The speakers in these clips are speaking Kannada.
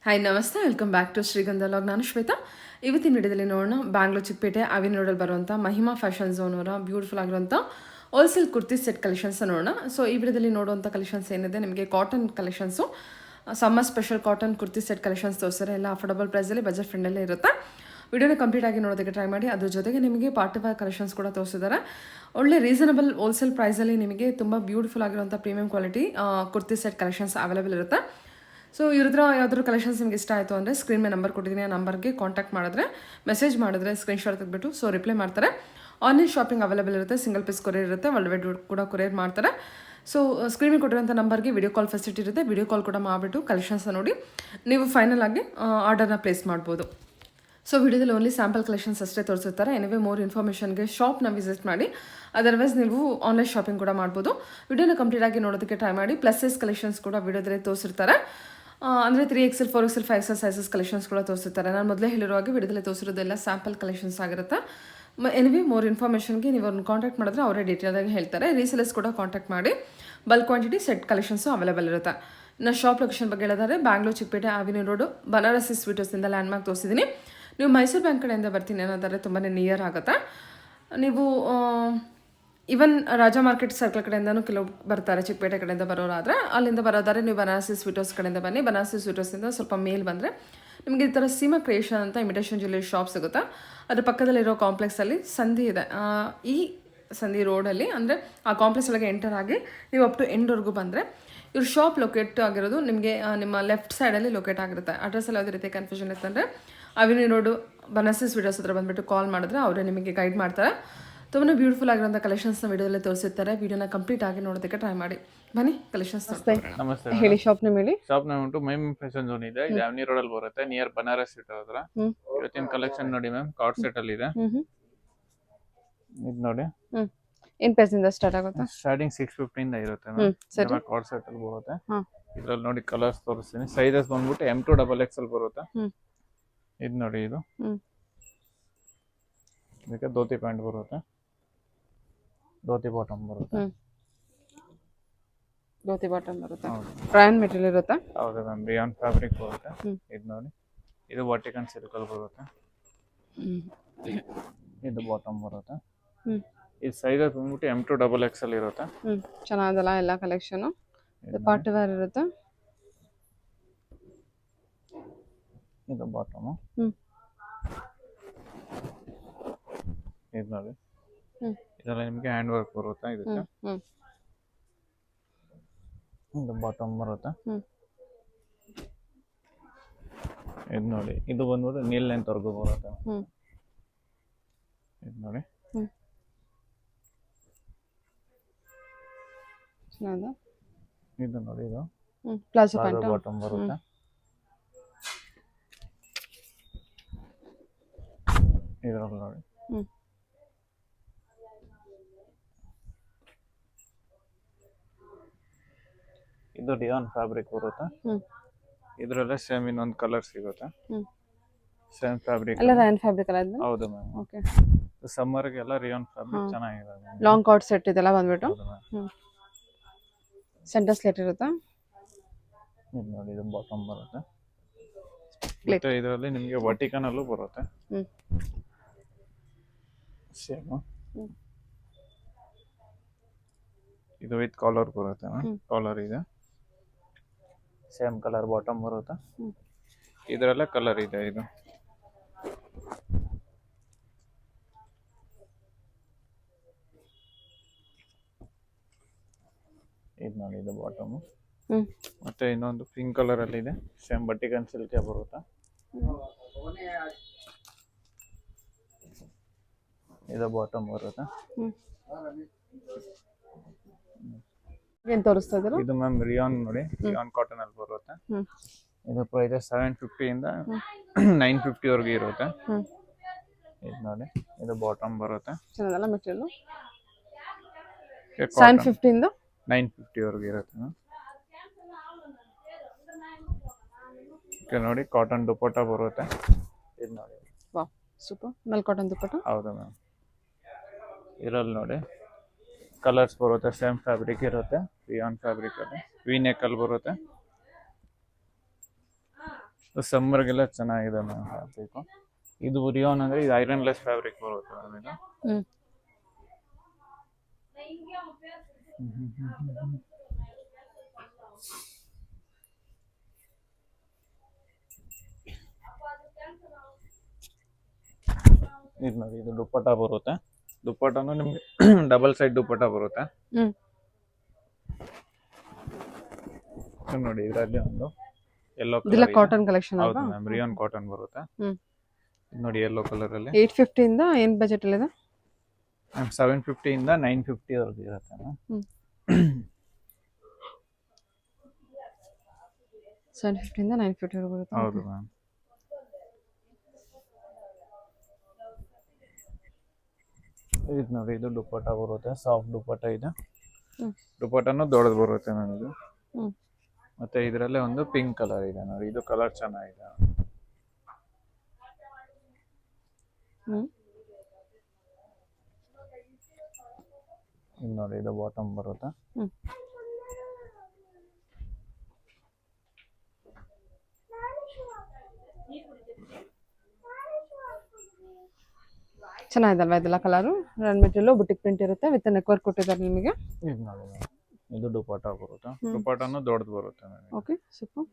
ಹಾಯ್ ನಮಸ್ತೆ, ವೆಲ್ಕಮ್ ಬ್ಯಾಕ್ ಟು ಶ್ರೀಗಂಧ ಲಾಗ್. ನಾನು ಶ್ವೇತಾ. ಇವತ್ತಿನ ವಿಡಿಯೋದಲ್ಲಿ ನೋಡೋಣ ಬ್ಯಾಂಗ್ಳೂರ್ ಚಿಕ್ಕಪೇಟೆ ಅವಿನ್ ರೋಡಲ್ಲಿ ಬರುವಂಥ ಮಹಿಮಾ ಫ್ಯಾಷನ್ ಝೋನ್ ಅವರ ಬ್ಯೂಟಿಫುಲ್ ಆಗಿರುವಂಥ ಹೋಲ್ಸೇಲ್ ಕುರ್ತಿ ಸೆಟ್ ಕಲೆಕ್ಷನ್ಸ್ ನೋಡೋಣ. ಸೊ ಈ ವಿಡಿಯೋದಲ್ಲಿ ನೋಡುವಂಥ ಕಲೆಕ್ಷನ್ಸ್ ಏನಿದೆ ನಿಮಗೆ cotton collections, summer special cotton kurti set collections ತೋರಿಸ್ತಾರೆ. ಎಲ್ಲ ಅಫೋರ್ಡಬಲ್ ಪ್ರೈಸಲ್ಲಿ ಬಜೆಟ್ ಫ್ರೆಂಡಲ್ಲೇ ಇರುತ್ತೆ. ವಿಡಿಯೋನ ಕಂಪ್ಲೀಟ್ ಆಗಿ ನೋಡೋದಕ್ಕೆ ಟ್ರೈ ಮಾಡಿ. ಅದ್ರ ಜೊತೆಗೆ ನಿಮಗೆ ಪಾರ್ಟಿ ವೇರ್ ಕಲೆಕ್ಷನ್ಸ್ ಕೂಡ ತೋರಿಸಿದ್ದಾರೆ. ಒಳ್ಳೆ ರೀಸನಬಲ್ ಹೋಲ್ಸೇಲ್ ಪ್ರೈಸಲ್ಲಿ ನಿಮಗೆ ತುಂಬ ಬ್ಯೂಟಿಫುಲ್ ಆಗಿರುವಂಥ premium quality kurti set collections available ಇರುತ್ತೆ. ಸೊ ಇವ್ರದ್ರ ಯಾವ್ದಾದ್ರು ಕಲೆಕ್ಷನ್ಸ್ ನಿಮ್ಗೆ ಇಷ್ಟ ಆಯಿತು ಅಂದರೆ ಸ್ಕ್ರೀನ್ ಮೇಲೆ ನಂಬರ್ ಕೊಟ್ಟಿದ್ದೀನಿ. ಆ ನಂಬರ್ಗೆ ಕಾಂಟ್ಯಾಕ್ಟ್ ಮಾಡಿದ್ರೆ, ಮೆಸೇಜ್ ಮಾಡಿದ್ರೆ ಸ್ಕ್ರೀನ್ಶಾಟ್ ತೆಗೆದ್ಬಿಟ್ಟು ರಿಪ್ಲೈ ಮಾಡ್ತಾರೆ. ಆನ್ಲೈನ್ ಶಾಪಿಂಗ್ ಅವೈಲೇಬಲ್ ಇರುತ್ತೆ, ಸಿಂಗಲ್ ಪೀಸ್ ಕೊರಿಯರ್ ಇರುತ್ತೆ, ವರ್ಲ್ಡ್ ವೈಡ್ ಕೂಡ ಕೊರಿಯರ್ ಮಾಡ್ತಾರೆ. ಸೊ ಸ್ಕ್ರೀನಿಗೆ ಕೊಟ್ಟಿರೋಂಥ ನಂಬರ್ಗೆ ವಿಡಿಯೋ ಕಾಲ್ ಫೆಸಿಲಿಟಿ ಇರುತ್ತೆ. ವಿಡಿಯೋ ಕಾಲ್ ಕೂಡ ಮಾಡಿಬಿಟ್ಟು ಕಲೆಕ್ಷನ್ಸ್ನ ನೋಡಿ ನೀವು ಫೈನಲ್ ಆಗಿ ಆರ್ಡರ್ನ ಪ್ಲೇಸ್ ಮಾಡ್ಬೋದು. ಸೊ ವಿಡಿಯೋದಲ್ಲಿ ಓನ್ಲಿ ಸ್ಯಾಂಪಲ್ ಕಲೆಕ್ಷನ್ಸ್ ಅಷ್ಟೇ ತೋರಿಸಿರ್ತಾರೆ. ಎನಿವೇ ಮೋರ್ ಇನ್ಫಾರ್ಮೇಷನ್ಗೆ ಶಾಪ್ನ ವಿಸಿಟ್ ಮಾಡಿ, ಅದರ್ವೈಸ್ ನೀವು ಆನ್ಲೈನ್ ಶಾಪಿಂಗ್ ಕೂಡ ಮಾಡ್ಬೋದು. ವಿಡಿಯೋನ ಕಂಪ್ಲೀಟ್ ಆಗಿ ನೋಡೋದಕ್ಕೆ ಟ್ರೈ ಮಾಡಿ. ಪ್ಲಸ್ ಸೈಜ್ ಕಲೆಕ್ಷನ್ಸ್ ಕೂಡ ವಿಡಿಯೋದಲ್ಲಿ ತೋರಿಸಿರ್ತಾರೆ. ಅಂದರೆ 3XL 4XL 5XL sizes collections ಕೂಡ ತೋರಿಸಿರ್ತಾರೆ. ನಾನು ಮೊದಲೇ ಹೇಳಿರೋ ಹಾಗೆ ವಿಡಿಯೋದಲ್ಲಿ ತೋರಿಸಿರೋದೆಲ್ಲ ಸ್ಯಾಂಪಲ್ ಕಲೆಕ್ಷನ್ಸ್ ಆಗಿರುತ್ತೆ. ಎನಿವೇ ಮೋರ್ ಇನ್ಫಾರ್ಮೇಷನ್ಗೆ ನೀವು ಅವ್ರನ್ನ ಕಾಂಟ್ಯಾಕ್ಟ್ ಮಾಡಿದ್ರೆ ಅವರೇ ಡೀಟೇಲಾಗಿ ಹೇಳ್ತಾರೆ. ರೀಸೇಲರ್ಸ್ ಕೂಡ ಕಾಂಟ್ಯಾಕ್ಟ್ ಮಾಡಿ. Bulk quantity set collections available ಇರುತ್ತೆ. ಇನ್ನು ಶಾಪ್ ಲೊಕೇಶನ್ ಬಗ್ಗೆ ಹೇಳಿದರೆ Bangalore Chickpet avenue road Banarasi sweet ಹೌಸಿಂದ ಲ್ಯಾಂಡ್ಮಾರ್ಕ್ ತೋರಿಸಿದ್ದೀನಿ. ನೀವು ಮೈಸೂರು ಬ್ಯಾಂಕ್ ಕಡೆಯಿಂದ ಬರ್ತೀನಿ ಅನ್ನೋದಾದರೆ ತುಂಬಾ ನಿಯರ್ ಆಗುತ್ತೆ. ನೀವು ಈವನ್ ರಾಜಾ ಮಾರ್ಕೆಟ್ ಸರ್ಕಲ್ ಕಡೆಯಿಂದನೂ ಕೆಲವು ಬರ್ತಾರೆ. ಚಿಕ್ಕಪೇಟೆ ಕಡೆಯಿಂದ ಬರೋರಾದರೆ ಅಲ್ಲಿಂದ ಬರೋದಾದ್ರೆ ನೀವು ಬನಾರಸಿ ಸ್ವೀಟ್ ಹೌಸ್ ಕಡೆಯಿಂದ ಬನ್ನಿ. ಬನಾರಸಿ ಸ್ವೀಟ್ ಹೌಸಿಂದ ಸ್ವಲ್ಪ ಮೇಲ್ ಬಂದರೆ ನಿಮಗೆ ಈ ಥರ ಸೀಮಾ ಕ್ರಿಯೇಷನ್ ಅಂತ ಇಮಿಟೇಷನ್ ಜ್ಯುವೆಲ್ಲರಿ ಶಾಪ್ ಸಿಗುತ್ತೆ. ಅದ್ರ ಪಕ್ಕದಲ್ಲಿರೋ ಕಾಂಪ್ಲೆಕ್ಸಲ್ಲಿ ಸಂಧಿ ಇದೆ. ಈ ಸಂಧಿ ರೋಡಲ್ಲಿ ಅಂದರೆ ಆ ಕಾಂಪ್ಲೆಕ್ಸ್ ಒಳಗೆ ಎಂಟರ್ ಆಗಿ ನೀವು ಅಪ್ ಟು ಎಂಡ್ವರೆಗೂ ಬಂದರೆ ಇವ್ರ ಶಾಪ್ ಲೊಕೇಟ್ ಆಗಿರೋದು ನಿಮಗೆ ನಿಮ್ಮ ಲೆಫ್ಟ್ ಸೈಡಲ್ಲಿ ಲೊಕೇಟ್ ಆಗಿರುತ್ತೆ. ಅಡ್ರೆಸ್ಸಲ್ಲಿ ಯಾವುದೇ ರೀತಿ ಕನ್ಫ್ಯೂಷನ್ ಇತ್ತಂದರೆ avenue road Banarasi sweet house ಹತ್ರ ಬಂದುಬಿಟ್ಟು ಕಾಲ್ ಮಾಡಿದ್ರೆ ಅವರೇ ನಿಮಗೆ ಗೈಡ್ ಮಾಡ್ತಾರೆ. ತುಂಬಾ ಬ್ಯೂಟಿಫುಲ್ ಆಗಿರೋಂಥ ಕಲೆಕ್ಷನ್ಸ್ನ ವಿಡಿಯೋದಲ್ಲಿ ತೋರಿಸಿರ್ತಾರೆ. ವಿಡಿಯೋನ ಕಂಪ್ಲೀಟ್ ಆಗಿ ನೋಡೋದಕ್ಕೆ ಟ್ರೈ ಮಾಡಿ. ಬನ್ನಿ ಕಲೆಕ್ಷನ್ಸ್ ನಮಸ್ತೆ ಹೇಳಿ. ಶಾಪ್ ನೇಮ್ ಹೇಳಿ. ಶಾಪ್ ನೇಮ್ ಉಂಟು ಮೈಮ್ ಫ್ಯಾಷನ್ ಝೋನ್ ಇದೆ. ಇದು ಅವನಿ ರೋಡ್ ಅಲ್ಲಿ ಬರುತ್ತೆ, ನಿಯರ್ ಬನಾರಸ್ ಸಿಟಿ ಹತ್ರ. ಇವತ್ತಿನ ಕಲೆಕ್ಷನ್ ನೋಡಿ ಮ್ಯಾಮ್, ಕಾರ್ಡ್ ಸೆಟ್ ಅಲ್ಲಿ ಇದೆ. ಇದು ನೋಡಿ ಏನ್ ಪ್ರೈಸ್ ಇಂದ ಸ್ಟಾರ್ಟ್ ಆಗುತ್ತೆ? ಸ್ಟಾರ್ಟಿಂಗ್ 650 ಇಂದ ಇರುತ್ತೆ ಮ್ಯಾಮ್. ಕಾರ್ಡ್ ಸೆಟ್ ಅಲ್ಲಿ ಬರುತ್ತೆ. ಇದ್ರಲ್ಲಿ ನೋಡಿ ಕಲರ್ಸ್ ತೋರಿಸ್ತೀನಿ. ಸೈಜಸ್ ಬಂದ್ಬಿಟ್ಟು M2 XXL ಬರುತ್ತೆ. ಇದು ನೋಡಿ, ಇದು ಇದಕ್ಕೆ ಧೋತಿ ಪ್ಯಾಂಟ್ ಬರುತ್ತೆ, ಧೋತಿ ಬಾಟಮ್ ಬರುತ್ತೆ. ಧೋತಿ ಬಾಟಮ್ ಬರುತ್ತೆ. ರಯಾನ್ ಮೆಟೀರಿಯಲ್ ಇರುತ್ತೆ. ಹೌದು ಮ್ಯಾಮ್, ರಿಯಾನ್ ಫ್ಯಾಬ್ರಿಕ್ ಬರುತ್ತೆ. ಇದು ನೋಡಿ, ಇದು ವರ್ಟಿಕನ್ ಸಿಲ್ಕ್ ಅಲ್ಲಿ ಬರುತ್ತೆ. ಇದು ಬಾಟಮ್ ಬರುತ್ತೆ. ಇದು ಸೈಜಸ್ ಬಂದ್ಬಿಟ್ಟು M2 XXL ಇರುತ್ತೆ. ಚೆನ್ನಾಗಲ್ಲ ಎಲ್ಲ ಕಲೆಕ್ಷನ್. ಪಾರ್ಟಿ ವೇರ್ ಇರುತ್ತೆ. ಇದು ಬಾಟಮ್. ಇದು ನೋಡಿ, ಇದೆಲ್ಲ ನಿಮಗೆ ಹ್ಯಾಂಡ್ ವರ್ಕ್ ಬರುತ್ತೆ. ಇದಕ್ಕೆ ಇದು ಬಾಟಮ್ ಬರುತ್ತೆ. ಇದು ನೋಡಿ, ಇದು ಬಂದ್ಬಿಟ್ಟು ನೀಲ್ ಲೆಂತ್ ವರ್ಗು ಬರುತ್ತೆ. ಇದು ನೋಡಿ, ಇದು ನೋಡಿ, ಇದು ಪ್ಲಾಜೋ ಪ್ಯಾಂಟ್ ಬಾಟಮ್ ಬರುತ್ತೆ. ಇದರಲ್ಲಿ ನೋಡಿ, ಇದು ಡಿಯಾನ್ ಫ್ಯಾಬ್ರಿಕ್ ಬರುತ್ತೆ. ಇದರಲ್ಲೇ ಸೇಮ್ ಇನ್ನೊಂದು ಕಲರ್ ಸಿಗುತ್ತೆ. ಸೇಮ್ ಫ್ಯಾಬ್ರಿಕ್ ಎಲ್ಲ ರಯಾನ್ ಫ್ಯಾಬ್ರಿಕ್ ಅಲ್ಲ ಇದು? ಹೌದು ಮ್ಯಾಮ್. ಓಕೆ. ಸಮ್ಮರ್ ಗೆ ಎಲ್ಲ ರಿಯಾನ್ ಫ್ಯಾಬ್ರಿಕ್ ಚೆನ್ನಾಗಿದೆ. ಲಾಂಗ್ ಕಾರ್ಡ್ ಸೆಟ್ ಇದೆಲ್ಲ ಬಂದ್ಬಿಟ್ಟು ಸೆಂಟರ್ ಸ್ಲೇಟ್ ಇರುತ್ತೆ. ಇದು ನೋಡಿ, ಇದು ಬಾಟಮ್ ಬರುತ್ತೆ. ಮತ್ತೆ ಇದರಲ್ಲಿ ನಿಮಗೆ ವರ್ಟಿಕನ್ ಅಲ್ಲೂ ಬರುತ್ತೆ. ಸೇಮ್ ಇದು ವಿತ್ ಕಾಲರ್ ಬರುತ್ತೆ. ಕಾಲರ್ ಇದೆ, ಸೇಮ್ ಕಲರ್ ಬಾಟಮ್ ಬರುತ್ತೆ. ಇದರಲ್ಲೇ ಕಲರ್ ಇದೆ. ಇದು ಇದು ನೋಡಿ, ಇದು ಬಾಟಮ್. ಮತ್ತೆ ಇನ್ನೊಂದು ಪಿಂಕ್ ಕಲರ್ ಅಲ್ಲಿ ಇದೆ, ಸೇಮ್ ಬಟ್ಟಿಗನ್ ಸಿಲ್ಕ್ ಬರುತ್ತೆ. ಇದು ಬಾಟಮ್ ಬರುತ್ತೆ. ಏನ್ ತೋರಿಸ್ತಾ ಇದ್ದೀರಾ? ಇದು ಮ್ಯಾಮ್ ರಿಯಾನ್ ನೋಡಿ, ರಿಯಾನ್ ಕಾಟನ್ ಅಲ್ಲಿ ಬರುತ್ತೆ. ಇದು ಪ್ರೈಸ್ 750 ಇಂದ 950 ವರೆಗೂ ಇರುತ್ತೆ. ಇದು ನೋಡಿ, ಇದು ಬಾಟಮ್ ಬರುತ್ತೆ. ಚೆನ್ನಾಗಲ್ಲ ಮೆಟೀರಿಯಲ್. 750 ಇಂದ 950 ವರೆಗೂ ಇರುತ್ತೆ. ನೋಡಿ, ಕಾಟನ್ ದುಪಟ್ಟ ಬರುತ್ತೆ. ಇದು ನೋಡಿ, ವಾಹ್ ಸೂಪರ್. ಮೆಲ್ ಕಾಟನ್ ದುಪಟ್ಟ. ಹೌದು ಮ್ಯಾಮ್. ಇದರಲ್ಲಿ ನೋಡಿ ಕಲರ್ಸ್ ಬರುತ್ತೆ, ಸೇಮ್ ಫ್ಯಾಬ್ರಿಕ್ ಇರುತ್ತೆ. ರಿಯಾನ್ ಫ್ಯಾಬ್ರಿಕ್ ಅಲ್ಲಿ ವಿ ನೆಕ್ ಅಲ್ಲಿ ಬರುತ್ತೆ. ಸಮ್ಮರ್ಗೆಲ್ಲ ಚೆನ್ನಾಗಿದೆ ಮ್ಯಾಮ್ ಫ್ಯಾಬ್ರಿಕ್. ಇದು ರಿಯಾನ್ ಅಂದ್ರೆ ಇದು ಐರನ್ಲೆಸ್ ಫ್ಯಾಬ್ರಿಕ್ ಬರುತ್ತೆ ಮ್ಯಾಮ್ ಇದು. ಹ್ಮ್ ಇದು ನೋಡಿ ಇದು ದುಪ್ಪಟ್ಟ ಬರುತ್ತೆ. ದುಪ್ಪಟ್ಟನು ನಿಮ್ಗೆ ಡಬಲ್ ಸೈಡ್ ದುಪ್ಪಟ್ಟ ಬರುತ್ತೆ. ಹ್ಮ್ ಇದು ನೋಡಿ ಇದರಲ್ಲಿ ಒಂದು ಯೆಲ್ಲೋ ಇದೆಲ್ಲ ಕಲರ್ ಕಾಟನ್ ಕಲೆಕ್ಷನ್ ಹೌದು ಅಲ್ವಾ? ಮ್ಯಾಮ್ ರಿಯಾನ್ ಕಾಟನ್ ಬರುತ್ತೆ. ಹ್ಮ್ ಇದು ನೋಡಿ ಯೆಲ್ಲೋ ಕಲರ್ ಅಲ್ಲಿ 850 ಇಂದ ಏನ್ ಬಜೆಟ್ ಅಲ್ಲಿ ಇದೆ? ಮ್ಯಾಮ್ 750 ಇಂದ 950 ವರೆಗೂ ಇರುತ್ತೆ ಮ್ಯಾಮ್. ಹ್ಮ್ 750 ಇಂದ 950 ವರೆಗೂ ಬರುತ್ತೆ. ಹೌದು ಮ್ಯಾಮ್. ಇದು ನೋಡಿ ಇದು ದುಪ್ಪಟ್ಟ ಬರುತ್ತೆ, ಸಾಫ್ಟ್ ದುಪ್ಪಟ್ಟ ಇದೆ. ಹ್ಮ್ ದುಪ್ಪಟ್ಟನು ದೊಡ್ಡದು ಬರುತ್ತೆ ಮ್ಯಾಮ್ ಇದು. ಹ್ಮ್ ಮತ್ತೆ ಇದರಲ್ಲೇ ಒಂದು ಪಿಂಕ್ ಕಲರ್ ಇದೆ ನೋಡಿ, ಇದು ಕಲರ್ ಚೆನ್ನಾಗಿದೆ. ಹ್ಮ್ ಇದು ನೋಡಿ ಇದು ಬಾಟಮ್ ಬರುತ್ತೆ. ಹ್ಮ್ ಚೆನ್ನಾಗಿದಲ್ವಾ ಇದೆಲ್ಲ colour? Run material boutique print ಇರುತ್ತೆ ವಿತ್ ನೆಕ್ ವರ್ಕ್ ಕೊಟ್ಟಿದ್ದಾರೆ ನಿಮಗೆ. ಇದು ನೋಡಿ ಮ್ಯಾಮ್ ಇದು ದುಪ್ಪಟ್ಟ ಬರುತ್ತೆ. ದುಪ್ಪಟ್ಟನು ದೊಡ್ಡದು ಬರುತ್ತೆ ಮ್ಯಾಮ್. Okay super.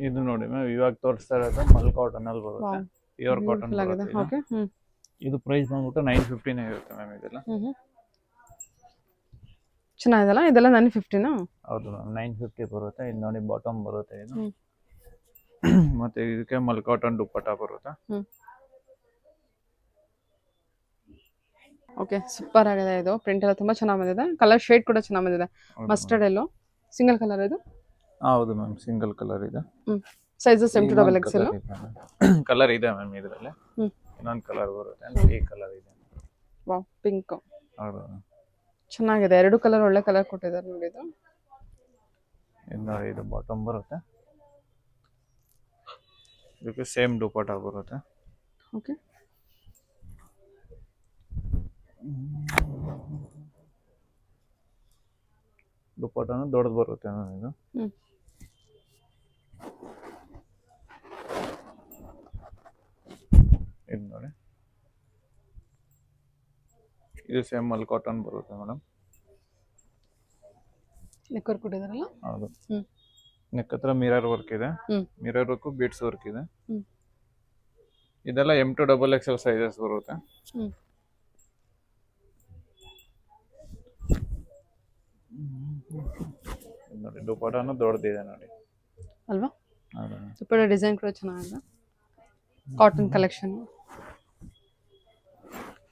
ಇದು ನೋಡಿ ಮ್ಯಾಮ್ ಇವಾಗ ತೋರಿಸ್ತಾ ಇರೋದು ಮಲ್ ಕಾಟನ್ ಅಲ್ಲಿ ಬರುತ್ತೆ, ಪ್ಯೂರ್ ಕಾಟನ್ ಆಗಿದೆ. ಬರುತ್ತೆ ಓಕೆ ಇದು. ಇದು ಪ್ರೈಸ್ ಬಂದ್ಬಿಟ್ಟು 950 ಇರುತ್ತೆ ಮ್ಯಾಮ್ ಇದೆಲ್ಲ. ಹ್ಮ್ ಚೆನ್ನಾಗಿದಲ್ಲ ಇದೆಲ್ಲ 950ನಾ? ಹೌದು ಮ್ಯಾಮ್ 950 ಬರುತ್ತೆ. ಇದು ನೋಡಿ ಬಾಟಮ್ ಬರುತ್ತೆ ಇದು. ಹ್ಮ್ ಮತ್ತೆ ಇದಕ್ಕೆ ಮಲ್ ಕಾಟನ್ ದುಪ್ಪಟ್ಟ ಬರುತ್ತೆ. ಹ್ಮ್ ಓಕೆ ಸೂಪರ್ ಆಗಿದೆ. ಇದು ಪ್ರಿಂಟ್ ಎಲ್ಲ ತುಂಬಾ ಚೆನ್ನಾಗಿ ಬಂದಿದೆ. ಕಲರ್ ಶೇಡ್ ಕೂಡ ಚೆನ್ನಾಗಿ ಬಂದಿದೆ. ಮಸ್ಟರ್ಡ್ ಎಲ್ಲೋ ಸಿಂಗಲ್ ಕಲರ್ ಇದು. ಹೌದು ಮ್ಯಾಮ್ ಸಿಂಗಲ್ ಕಲರ್ ಇದೆ. Sizes M to XXL. Colour ಇದೆ ಮ್ಯಾಮ್ ಇದರಲ್ಲಿ. ಇನ್ನೊಂದು ಕಲರ್ ಬರುತ್ತೆ, ಈ ಕಲರ್ ಇದೆ. ವಾವ್ ಪಿಂಕ್ ಹೌದು ಚೆನ್ನಾಗಿದೆ. ಎರಡು ಕಲರ್ ಒಳ್ಳೆ ಕಲರ್ ಕೊಟ್ಟಿದ್ದಾರೆ ನೋಡಿ. ಇದು ನೋಡಿ ಇದು ಬಾಟಮ್ ಬರುತ್ತೆ. ಇದಕ್ಕೆ ಸೇಮ್ ದುಪ್ಪಟ್ಟ ಬರುತ್ತೆ. ಓಕೆ ದುಪ್ಪಟ್ಟನು ದೊಡ್ಡದು ಬರುತ್ತೆ ಮ್ಯಾಮ್ ಇದು. ಇದು ನೋಡಿ ಇದು ಸೇಮ್ ಮಲ್ ಕಾಟನ್ ಬರುತ್ತೆ ಮೇಡಮ್. Neck work ಕೊಟ್ಟಿದ್ದಾರಲ್ಲ? ಹೌದು ನೆಕ್ ಹತ್ರ ಮಿರರ್ ವರ್ಕ್ ಇದೆ. ಮಿರರ್ ವರ್ಕ್ ಬೀಡ್ಸ್ ವರ್ಕ್ ಇದೆ. ಇದೆಲ್ಲ M to XXL ಸೈಜಸ್ ಬರುತ್ತೆ. ನೋಡಿ ದುಪ್ಪಟ್ಟನು ದೊಡ್ಡದಿದೆ ನೋಡಿ ಅಲ್ವಾ? ಹೌದು ಸೂಪರ್ ಡಿಸೈನ್ ಕೂಡ ಚೆನ್ನಾಗಿದೆ. ಕಾಟನ್ ಕಲೆಕ್ಷನ್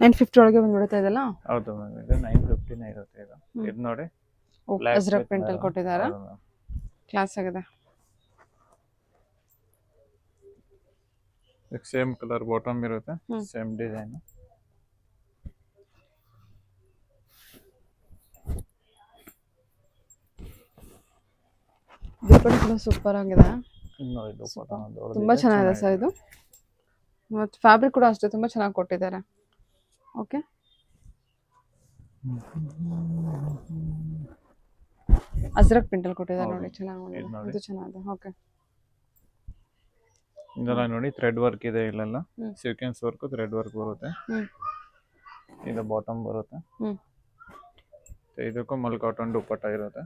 950 ಒಳಗೆ ಬಂದ್ಬಿಡುತ್ತೆ ಇದೆಲ್ಲ. ಹೌದು ಮ್ಯಾಮ್ ಇದು 950 ಇರುತ್ತೆ ಇದು. ಇದು ನೋಡಿ ಅಜ್ರಕ್ ಪ್ರಿಂಟ್ ಅಲ್ಲಿ ಕೊಟ್ಟಿದ್ದಾರೆ. ಕ್ಲಾಸ್ ಆಗಿದೆ. ಸೇಮ್ ಕಲರ್ ಬಾಟಮ್ ಇರುತ್ತೆ, ಸೇಮ್ ಡಿಸೈನ್. ದುಪ್ಪಟ್ಟ ಕೂಡ ಸೂಪರ್ ಆಗಿದೆ. ನೋಡಿ ದುಪ್ಪಟ್ಟ ತುಂಬಾ ಚೆನ್ನಾಗಿದೆ ಸರ್ ಇದು. ಮತ್ತು ಫ್ಯಾಬ್ರಿಕ್ ಕೂಡ ಅಷ್ಟೇ ತುಂಬಾ ಚೆನ್ನಾಗಿ ಕೊಟ್ಟಿದ್ದಾರೆ. ಓಕೆ ಅಜ್ರಕ್ ಪ್ರಿಂಟ್ ಅಲ್ಲಿ ಕೊಟ್ಟಿದ್ದಾರೆ ನೋಡಿ, ಚೆನ್ನಾಗಿದೆ. ಇದು ಚೆನ್ನಾಗಿದೆ. ಓಕೆ ಇದೆಲ್ಲ ನೋಡಿ ಥ್ರೆಡ್ ವರ್ಕ್ ಇದೆ ಇಲ್ಲೆಲ್ಲ. ಸೀಕ್ವೆನ್ಸ್ ವರ್ಕ್ ಥ್ರೆಡ್ ವರ್ಕ್ ಬರುತ್ತೆ. ಇದು ಬಾಟಮ್ ಬರುತ್ತೆ. ಇದಕ್ಕೂ ಮಲ್ ಕಾಟನ್ ದುಪ್ಪಟ್ಟ ಇರುತ್ತೆ.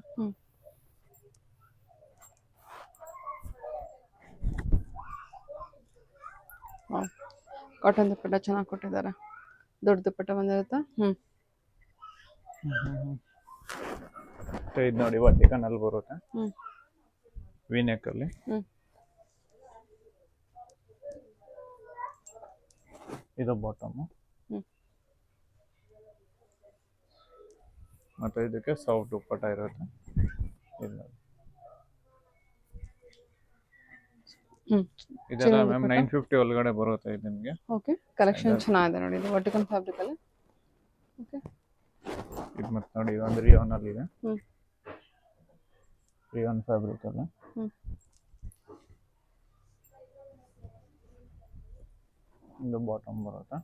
ಕಾಟನ್ ದುಪ್ಪಟ್ಟ ಚೆನ್ನಾಗಿ ಕೊಟ್ಟಿದ್ದಾರೆ. ದೊಡ್ಡ ದುಪ್ಪಟ್ಟ ಬಂದಿರುತ್ತೆ. ಇದು ನೋಡಿ ವರ್ಟಿಕಲ್ ಅಲ್ಲಿ ಬರುತ್ತೆ, ವಿ ನೆಕ್ ಅಲ್ಲಿ. ಇದು ಬಾಟಮ್. ಮತ್ತೆ ಇದಕ್ಕೆ ಸಾಫ್ಟ್ ದುಪ್ಪಟ್ಟ ಇರುತ್ತೆ. ಇದೆಲ್ಲ ಮ್ಯಾಮ್ 950 ಒಳಗಡೆ ಬರುತ್ತೆ ಇದು ನಿಮಗೆ. ಓಕೆ ಕಲೆಕ್ಷನ್ ಚೆನ್ನಾಗಿದೆ ನೋಡಿ. ಇದು ವರ್ಟಿಕಲ್ ಫ್ಯಾಬ್ರಿಕ್ ಅಲ್ಲಿ. ಓಕೆ ಇದು ಮತ್ತೆ ನೋಡಿ ಒಂದು ರಿಯಾನ್ ಅಲ್ಲಿ ಇದೆ. ರಿಯಾನ್ ಫ್ಯಾಬ್ರಿಕ್ ಅಲ್ಲಿ. ಇದು ಬಾಟಮ್ ಬರುತ್ತೆ.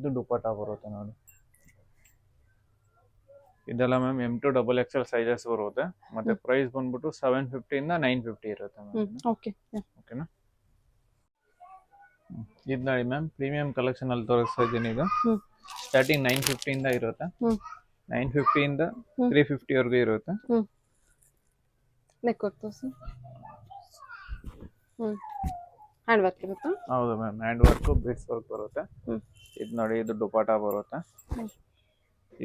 ಇದು ದುಪ್ಪಟ್ಟ ಬರುತ್ತೆ ನೋಡಿ. ಇದೆಲ್ಲ ಮ್ಯಾಮ್ M2 XXL ಸೈಜಸ್ ಬರುತ್ತೆ. ಮತ್ತೆ ಪ್ರೈಸ್ ಬಂದ್ಬಿಟ್ಟು 750 ಇಂದ 950 ಇರುತ್ತೆ ಮ್ಯಾಮ್. ಓಕೆ ಓಕೆನಾ? ಇದು ನೋಡಿ ಮ್ಯಾಮ್, ಪ್ರೀಮಿಯಂ ಕಲೆಕ್ಷನ್ ಅಲ್ಲಿ ತೋರಿಸ್ತಾ ಇದ್ದೀನಿ ಈಗ. ಸ್ಟಾರ್ಟಿಂಗ್ 950 ಇಂದ ಇರುತ್ತೆ. 950 ಇಂದ 350 ವರೆಗೂ ಇರುತ್ತೆ. ನೆಕ್ ವರ್ಕ್ ತೋರಿಸಿ. ಹ್ಯಾಂಡ್ ವರ್ಕ್ ಇರುತ್ತಾ? ಹೌದು ma'am, hand work beads work ಬರುತ್ತೆ. ಇದು ನೋಡಿ, ಇದು ದುಪ್ಪಟ್ಟ ಬರುತ್ತೆ.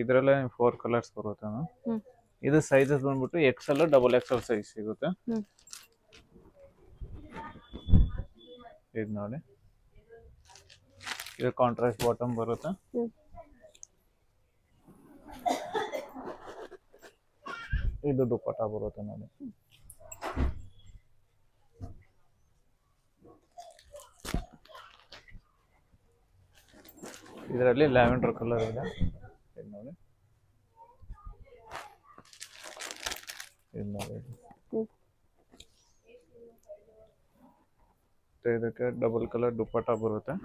ಇದರಲ್ಲೇ 4 ಕಲರ್ಸ್ ಬರುತ್ತೆ ಮ್ಯಾಮ್. ಇದು ಸೈಜಸ್ ಬಂದ್ಬಿಟ್ಟು XL XXL ಸೈಜ್ ಸಿಗುತ್ತೆ. ಇದು ನೋಡಿ, ಇದು ಕಾಂಟ್ರಾಸ್ಟ್ ಬಾಟಮ್ ಬರುತ್ತೆ. ಇದು ದುಪ್ಪಟ್ಟ ಬರುತ್ತೆ ನೋಡಿ. ಇದರಲ್ಲಿ ಲ್ಯಾವೆಂಡರ್ ಕಲರ್ ಇದೆ. ಇದು ನೋಡಿ, ಇದು ನೋಡಿ. ಇದಕ್ಕೆ ಡಬಲ್ ಕಲರ್ ದುಪ್ಪಟ್ಟ ಬರುತ್ತೆ.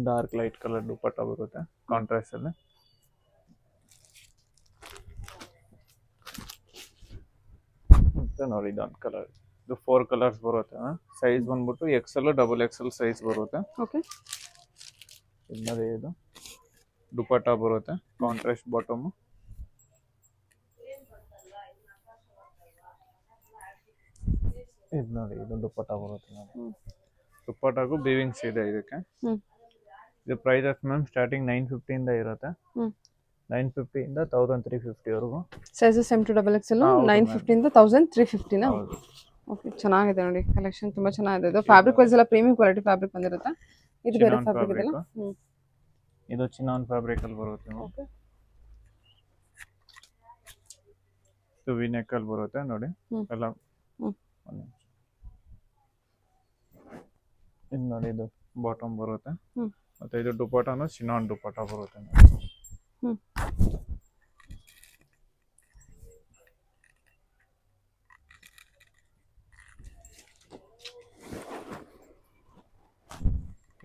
ಡಾರ್ಕ್ ಲೈಟ್ ಕಲರ್ ದುಪ್ಪಟ್ಟ ಬರುತ್ತೆ ಕಾಂಟ್ರಾಸ್ಟ್ ಅಲ್ಲಿ. ಮತ್ತೆ ನೋಡಿ, ಇದೊಂದು ಕಲರ್. ಇದು 4 ಕಲರ್ಸ್ ಬರುತ್ತೆ. ಸೈಜ್ ಬಂದ್ಬಿಟ್ಟು XL XXL ಸೈಜ್ ಬರುತ್ತೆ. ಓಕೆ. ಇದು ನೋಡಿ, ಇದು ದುಪ್ಪಟ್ಟ ಬರುತ್ತೆ ಕಾಂಟ್ರಾಸ್ಟ್ ಬಾಟಮ್. ಇದು ನೋಡಿ, ಇದು ದುಪ್ಪಟ್ಟ ಬರುತ್ತೆ ನೋಡಿ. ದುಪ್ಪಟ್ಟಾಗೂ ಬೀವಿಂಗ್ಸ್ ಇದೆ ಇದಕ್ಕೆ. ಇದು ಪ್ರೈಸಸ್ ಮ್ಯಾಮ್ ಸ್ಟಾರ್ಟಿಂಗ್ 950 ಇಂದ ಇರುತ್ತೆ. 950 ಇಂದ 1350 ವರೆಗೂ. ಸೈಜಸ್ M2 XXL 950 ಇಂದ 1350 ನಾ? ಓಕೆ, ಚೆನ್ನಾಗಿದೆ ನೋಡಿ ಕಲೆಕ್ಷನ್, ತುಂಬಾ ಚೆನ್ನಾಗಿದೆ. ಇದು ಫ್ಯಾಬ್ರಿಕ್ ವೈಸ್ ಎಲ್ಲ ಪ್ರೀಮಿಯಂ ಕ್ವಾಲಿಟಿ ಫ್ಯಾಬ್ರಿಕ್ ಬಂದಿರುತ್ತೆ. ಇದು ಬೇರೆ ಫ್ಯಾಬ್ರಿಕ್ ಇದೆಲ್ಲ. ಇದು ಚಿನಾನ್ ಫ್ಯಾಬ್ರಿಕ್ ಅಲ್ಲಿ ಬರುತ್ತೆ. ಓಕೆ. ಇದು ವಿ ನೆಕ್ ಅಲ್ಲಿ ಬರುತ್ತೆ ನೋಡಿ ಎಲ್ಲ. ಇದು ನೋಡಿ, ಇದು ಬಾಟಮ್ ಬರುತ್ತೆ. ಮತ್ತೆ ಇದು ದುಪ್ಪಟ್ಟನು ಚಿನಾನ್ ದುಪ್ಪಟ್ಟ ಬರುತ್ತೆ ನೋಡಿ.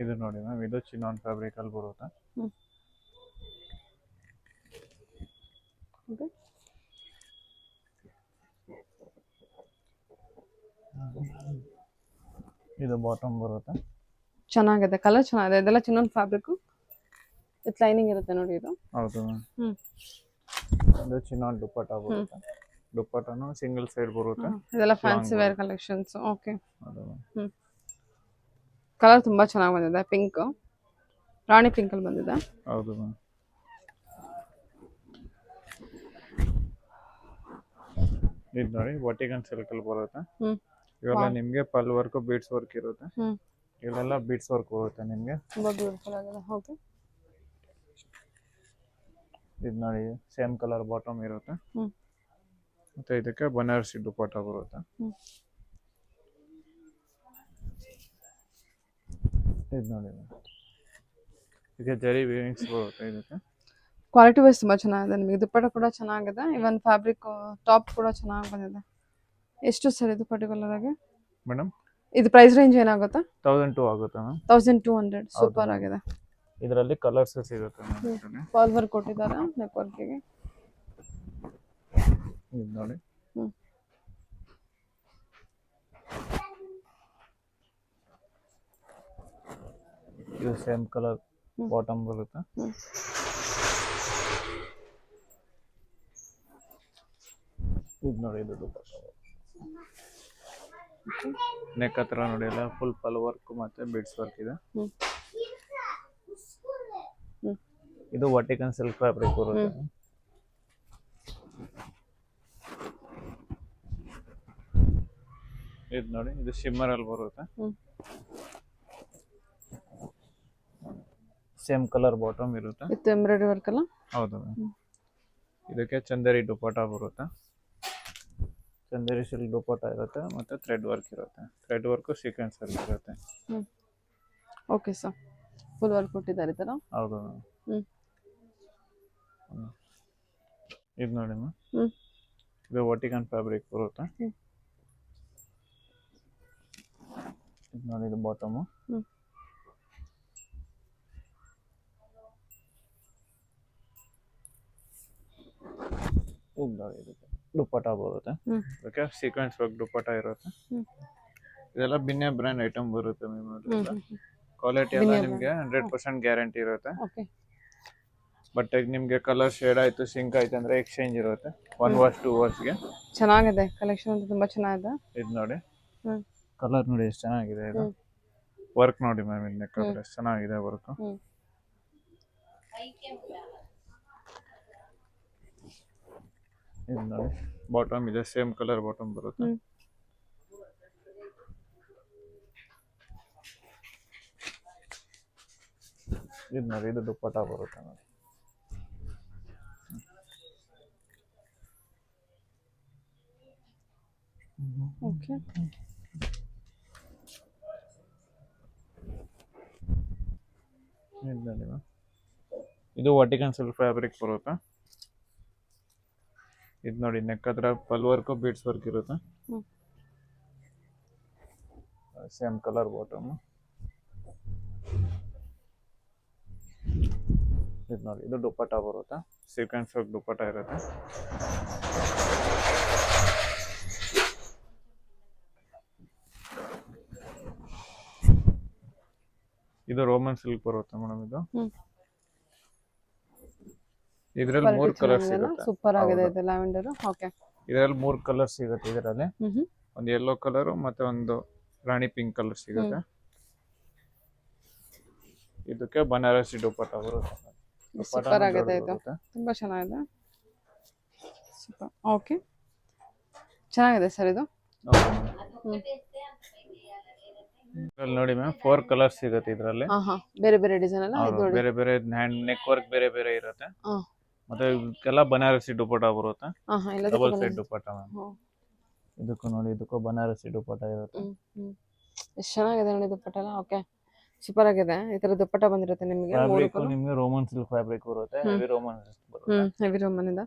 ಇದು ನೋಡಿ ಮ್ಯಾಮ್, ಇದು ಚಿನಾನ್ ಫ್ಯಾಬ್ರಿಕ್ ಅಲ್ಲಿ ಬರುತ್ತೆ. ಇದು ಬಾಟಮ್ ಬರುತ್ತೆ. ಚೆನ್ನಾಗಿದೆ, ಕಲರ್ ಚೆನ್ನಾಗಿದೆ. ಇದೆಲ್ಲ ಚಿನ್ನೊಂದು ಫ್ಯಾಬ್ರಿಕ್ ವಿತ್ ಲೈನಿಂಗ್ ಇರುತ್ತೆ ನೋಡಿ ಇದು. ಹೌದು ಮ್ಯಾಮ್. ಇದು ಚಿನಾನ್ ದುಪ್ಪಟ್ಟ ಬರುತ್ತೆ. ದುಪ್ಪಟ್ಟನು ಸಿಂಗಲ್ ಸೈಡ್ ಬರುತ್ತೆ. ಇದೆಲ್ಲ ಫ್ಯಾನ್ಸಿ ವೇರ್ ಕಲೆಕ್ಷನ್ಸ್. ಓಕೆ. ಹೌದು ಮ್ಯಾಮ್. ಕಲರ್ ತುಂಬಾ ಚೆನ್ನಾಗಿ ಬಂದಿದೆ. ಪಿಂಕ್, ರಾಣಿ ಪಿಂಕ್ ಅಲ್ಲಿ ಬಂದಿದೆ. ಹೌದು ಮ್ಯಾಮ್. ಇದು ನೋಡಿ, ವರ್ಟಿಕಲ್ ಸಿಲ್ಕ್ ಅಲ್ಲಿ ಬರುತ್ತೆ. ಇವೆಲ್ಲ ನಿಮ್ಗೆ ಪಲ್ ವರ್ಕ್ ಬೀಡ್ಸ್ ವರ್ಕ್ ಇರುತ್ತೆ. ಇವೆಲ್ಲ ಬೀಡ್ಸ್ ವರ್ಕ್ ಬರುತ್ತೆ ನಿಮ್ಗೆ. ತುಂಬಾ ಬ್ಯೂಟಿಫುಲ್ ಆಗಿದೆ. ಓಕೆ. ಇದು ನೋಡಿ, ಸೇಮ್ ಕಲರ್ ಬಾಟಮ್ ಇರುತ್ತೆ. ಮತ್ತೆ ಇದಕ್ಕೆ ಬನಾರಸಿ ದುಪ್ಪಟ್ಟ ಬರುತ್ತೆ. ಇದು ನೋಡಿ, ಇದಕ್ಕೆ ಜರಿ ವೀವಿಂಗ್ಸ್ ಬರುತ್ತೆ. ಇದಕ್ಕೆ ಕ್ವಾಲಿಟಿ ವೈಸ್ ತುಂಬಾ ಚೆನ್ನಾಗಿದೆ. ನಿಮಗೆ ದುಪ್ಪಟ್ಟ ಕೂಡ ಚೆನ್ನಾಗಿದೆ. ಇವನ್ ಫ್ಯಾಬ್ರಿಕ್ ಟಾಪ್ ಕೂಡ ಚೆನ್ನಾಗಿ ಬಂದಿದೆ. ಎಷ್ಟು ಸರ್ ಇದು ಪರ್ಟಿಕ್ಯುಲರ್ ಆಗಿ ಮೇಡಮ್? ಇದು ಪ್ರೈಸ್ ರೇಂಜ್ ಏನಾಗುತ್ತೆ? 1002 ಆಗುತ್ತೆ ಮ್ಯಾಮ್. 1200. ಸೂಪರ್ ಆಗಿದೆ. ಇದರಲ್ಲಿ ಕಲರ್ಸ್ ಸಿಗುತ್ತೆ ಮ್ಯಾಮ್. ಫಾಲ್ ವರ್ಕ್ ಕೊಟ್ಟಿದ್ದಾರೆ ನೆಕ್ ವರ್ಕಿಗೆ. ಇದು ನೋಡಿ, ಇದು ಸೇಮ್ ಕಲರ್ ಬಾಟಮ್ ಬರುತ್ತೆ. ಇದು ನೋಡಿ, ಇದು ದುಪ್ಪಟ್ಟ. ನೆಕ್ ಹತ್ರ ನೋಡಿ ಎಲ್ಲ ಫುಲ್ ಪಲ್ ವರ್ಕ್ ಮತ್ತೆ ಬಿಡ್ಸ್ ವರ್ಕ್ ಇದೆ. ಇದು ವರ್ಟಿಕಲ್ ಸಿಲ್ಕ್ ಫ್ಯಾಬ್ರಿಕ್ ಬರುತ್ತೆ. ಇದು ನೋಡಿ, ಇದು ಶಿಮ್ಮರ್ ಅಲ್ಲಿ ಬರುತ್ತೆ. ಸೇಮ್ ಕಲರ್ ಬಾಟಮ್ ಇರುತ್ತೆ. ಇದು ಎಂಬ್ರಾಯ್ಡರಿ ವರ್ಕ್ ಅಲ್ಲ? ಹೌದು. ಇದಕ್ಕೆ ಚಂದೇರಿ ದುಪ್ಪಟ್ಟ ಬರುತ್ತೆ. ಚಂದೇರಿ ಸಿಲ್ಕ್ ದುಪ್ಪಟ್ಟ ಇರುತ್ತೆ ಮತ್ತೆ ಥ್ರೆಡ್ ವರ್ಕ್ ಇರುತ್ತೆ. ಥ್ರೆಡ್ ವರ್ಕ್ ಸೀಕ್ವೆನ್ಸ್ ಅಲ್ಲಿ ಇರುತ್ತೆ. ಓಕೆ ಸರ್, ಫುಲ್ ವರ್ಕ್ ಕೊಟ್ಟಿದ್ದಾರೆ ಈ ತರ. ಹೌದು. ಇದು ನೋಡಿ ಮ್ಯಾಮ್, ಇದು ವರ್ಟಿಕಲ್ ಫ್ಯಾಬ್ರಿಕ್ ಬರುತ್ತೆ. ಇದು ನೋಡಿ, ಇದು ಬಾಟಮ್. ನೋಡಿ ಇದಕ್ಕೆ ದುಪ್ಪಟ್ಟ ಬರುತ್ತೆ. ಹ್ಮ್. ಓಕೆ, ಸೀಕ್ವೆನ್ಸ್ ವರ್ಕ್ ದುಪ್ಪಟ್ಟ ಇರುತ್ತೆ. ಹ್ಮ್. ಇದೆಲ್ಲ ಬಿನ್ನೆ ಬ್ರ್ಯಾಂಡ್ ಐಟಮ್ ಬರುತ್ತೆ ಹ್ಮ್. ಮ್ಯಾಮ್. ಕ್ವಾಲಿಟಿ ಎಲ್ಲ ಬಿನ್ನೆ ನಿಮಗೆ 100% ಗ್ಯಾರಂಟಿ ಇರುತ್ತೆ. ಓಕೆ. ಬಟ್ ಈಗ ನಿಮಗೆ ಕಲರ್ ಶೇಡ್ ಆಯ್ತು, ಸಿಂಕ್ ಆಯ್ತು ಅಂದ್ರೆ ಎಕ್ಸ್ಚೇಂಜ್ ಇರುತ್ತೆ 1 ವಾಶ್ 2 ವಾಶ್ಗೆ. ಚೆನ್ನಾಗಿದೆ ಕಲೆಕ್ಷನ್ ಅಂತ ತುಂಬಾ ಚೆನ್ನಾಗಿದೆ. ಇದು ನೋಡಿ ಹ್ಮ್. ಕಲರ್ ನೋಡಿ ಎಷ್ಟು ಚೆನ್ನಾಗಿದೆ ಇದು. ಹ್ಮ್. ವರ್ಕ್ ನೋಡಿ ಮ್ಯಾಮ್, ಇಲ್ಲಿ ನೆಕ್ ಎಷ್ಟು ಚೆನ್ನಾಗಿದೆ ವರ್ಕ್. ಹ್ಮ್. ಇದು ನೋಡಿ ಬಾಟಮ್ ಇದೆ, ಸೇಮ್ ಕಲರ್ ಬಾಟಮ್ ಬರುತ್ತೆ. ಹ್ಮ್. ಇದು ನೋಡಿ ಇದು ದುಪ್ಪಟ್ಟ ಬರುತ್ತೆ ನೋಡಿ. ಓಕೆ. ಇದು ನೋಡಿ ಮ್ಯಾಮ್, ಇದು ವರ್ಟಿಕಲ್ ಸಿಲ್ಕ್ ಫ್ಯಾಬ್ರಿಕ್ ಬರುತ್ತೆ. ಇದು ನೋಡಿ ನೆಕ್ ಹತ್ರ ಪಲ್ ವರ್ಕ್ ಬೀಡ್ಸ್ ವರ್ಕ್ ಇರುತ್ತೆ. ಹ್ಮ್. Same colour bottom. ಇದು ನೋಡಿ ಇದು ದುಪ್ಪಟ್ಟ ಬರುತ್ತೆ, ಸೀಕ್ವೆನ್ಸ್ ವರ್ಕ್ ದುಪ್ಪಟ್ಟ ಇರುತ್ತೆ. ಇದು ರೋಮನ್ ಸಿಲ್ಕ್ ಬರುತ್ತೆ ಮೇಡಮ್. ಇದು ಹ್ಮ್. ಇದರಲ್ಲಿ 3 ಕಲರ್ಸ್ ಸಿಗುತ್ತೆ. ಸೂಪರ್ ಆಗಿದೆ ಇದು ಲ್ಯಾವೆಂಡರ್. ಓಕೆ. ಇದರಲ್ಲಿ 3 ಕಲರ್ಸ್ ಸಿಗುತ್ತೆ ಇದರಲ್ಲಿ. ಹ್ಮ್. ಒಂದು ಯೆಲ್ಲೋ ಕಲರ್ ಮತ್ತೆ ಒಂದು ರಾಣಿ ಪಿಂಕ್ ಕಲರ್ ಸಿಗುತ್ತೆ. ಇದಕ್ಕೆ ಬನಾರಸಿ ದುಪ್ಪಟ್ಟ ಬರುತ್ತೆ. ಸೂಪರ್ ಆಗಿದೆ ಇದು, ತುಂಬಾ ಚೆನ್ನಾಗಿದೆ. ಸೂಪರ್. ಓಕೆ, ಚೆನ್ನಾಗಿದೆ ಸರ್ ಇದು. ಇದ್ರಲ್ಲಿ ನೋಡಿ ಮ್ಯಾಮ್ 4 ಕಲರ್ಸ್ ಸಿಗುತ್ತೆ ಇದರಲ್ಲಿ. ಬೇರೆ ಬೇರೆ ಡಿಸೈನ್ ಅಲ್ಲ ಇದು. ಬೇರೆ ಬೇರೆ ಹ್ಯಾಂಡ್ ನೆಕ್ ವರ್ಕ್ ಬೇರೆ ಬೇರೆ ಇರುತ್ತೆ. ಮತ್ತೆ ಇದಕ್ಕೆಲ್ಲ ಬನಾರಸಿ ದುಪ್ಪಟ್ಟ ಬರುತ್ತೆ. ಡಬಲ್ ಸೈಡ್ ದುಪ್ಪಟ್ಟ ಮ್ಯಾಮ್. ಇದಕ್ಕೂ ನೋಡಿ, ಇದಕ್ಕೂ ಬನಾರಸಿ ದುಪ್ಪಟ್ಟ ಇರುತ್ತೆ. ಎಷ್ಟು ಚೆನ್ನಾಗಿದೆ ನೋಡಿ ದುಪ್ಪಟ್ಟ ಎಲ್ಲ. ಓಕೆ, ಸೂಪರ್ ಆಗಿದೆ. ಈ ತರ ದುಪ್ಪಟ್ಟ ಬಂದಿರುತ್ತೆ ನಿಮಗೆ. ನಿಮಗೆ ರೋಮನ್ ಸಿಲ್ಕ್ ಫ್ಯಾಬ್ರಿಕ್ ಬರುತ್ತೆ, ಹೆವಿ ರೋಮನ್ ಬರುತ್ತೆ. ಹೆವಿ ರೋಮನ್ ಇಂದ.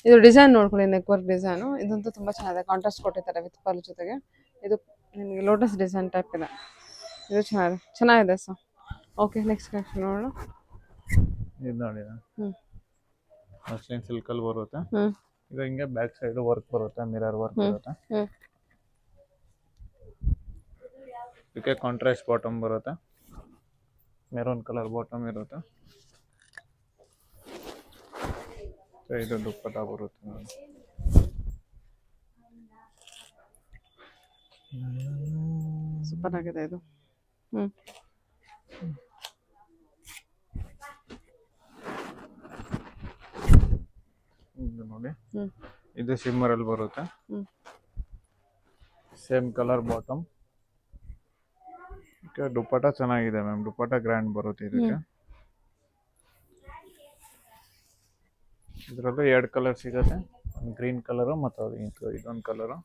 ಇದು ಡಿಸೈನ್ ನೋಡ್ಕೊಳ್ಳಿ, ನೆಕ್ ವರ್ಕ್ ಡಿಸೈನ್. ಇದಂತೂ ತುಂಬಾ ಚೆನ್ನಾಗಿದೆ, ಕಾಂಟ್ರಾಸ್ಟ್ ಕೊಟ್ಟಿದ್ದಾರೆ ವಿತ್ ಪರ್ಲ್ ಜೊತೆಗೆ. ಇದು ನಿಮಗೆ ಲೋಟಸ್ ಡಿಸೈನ್ ಟೈಪ್ ಇದೆ. ಇದು ಚೆನ್ನಾಗಿದೆ ಸರ್. ಓಕೆ, ನೆಕ್ಸ್ಟ್ ಕಲೆಕ್ಷನ್ ನೋಡೋಣ. ಇದು ನೋಡಿ ಮಸ್ಲಿನ್ ಸಿಲ್ಕ್ ಅಲ್ಲಿ ಬರುತ್ತೆ. ಹ್ಮ್. ಇದು ಹಿಂಗೆ ಬ್ಯಾಕ್ ಸೈಡ್ ವರ್ಕ್ ಬರುತ್ತೆ, ಮಿರರ್ ವರ್ಕ್ ಬರುತ್ತೆ. ಇದಕ್ಕೆ ಕಾಂಟ್ರಾಸ್ಟ್ ಬಾಟಮ್ ಬರುತ್ತೆ, ಮೆರೂನ್ ಕಲರ್ ಬಾಟಮ್ ಇರುತ್ತೆ. ಇದು ದುಪ್ಪಟ್ಟ ಬರುತ್ತೆ ನೋಡಿ. ಸೂಪರ್ ಆಗಿದೆ ಇದು. ಇದು ನೋಡಿ, ಇದು ಶಿಮ್ಮರ್ ಅಲ್ಲಿ ಬರುತ್ತೆ. Same colour bottom. ದುಪ್ಪಟ್ಟ ಚೆನ್ನಾಗಿದೆ ಮ್ಯಾಮ್, ದುಪ್ಪಟ್ಟ ಗ್ರ್ಯಾಂಡ್ ಬರುತ್ತೆ ಇದಕ್ಕೆ. ಇದರಲ್ಲೂ 2 ಕಲರ್ ಸಿಗುತ್ತೆ, ಒಂದು ಗ್ರೀನ್ ಕಲರ್ ಮತ್ತು ಇದೊಂದು ಕಲರ್.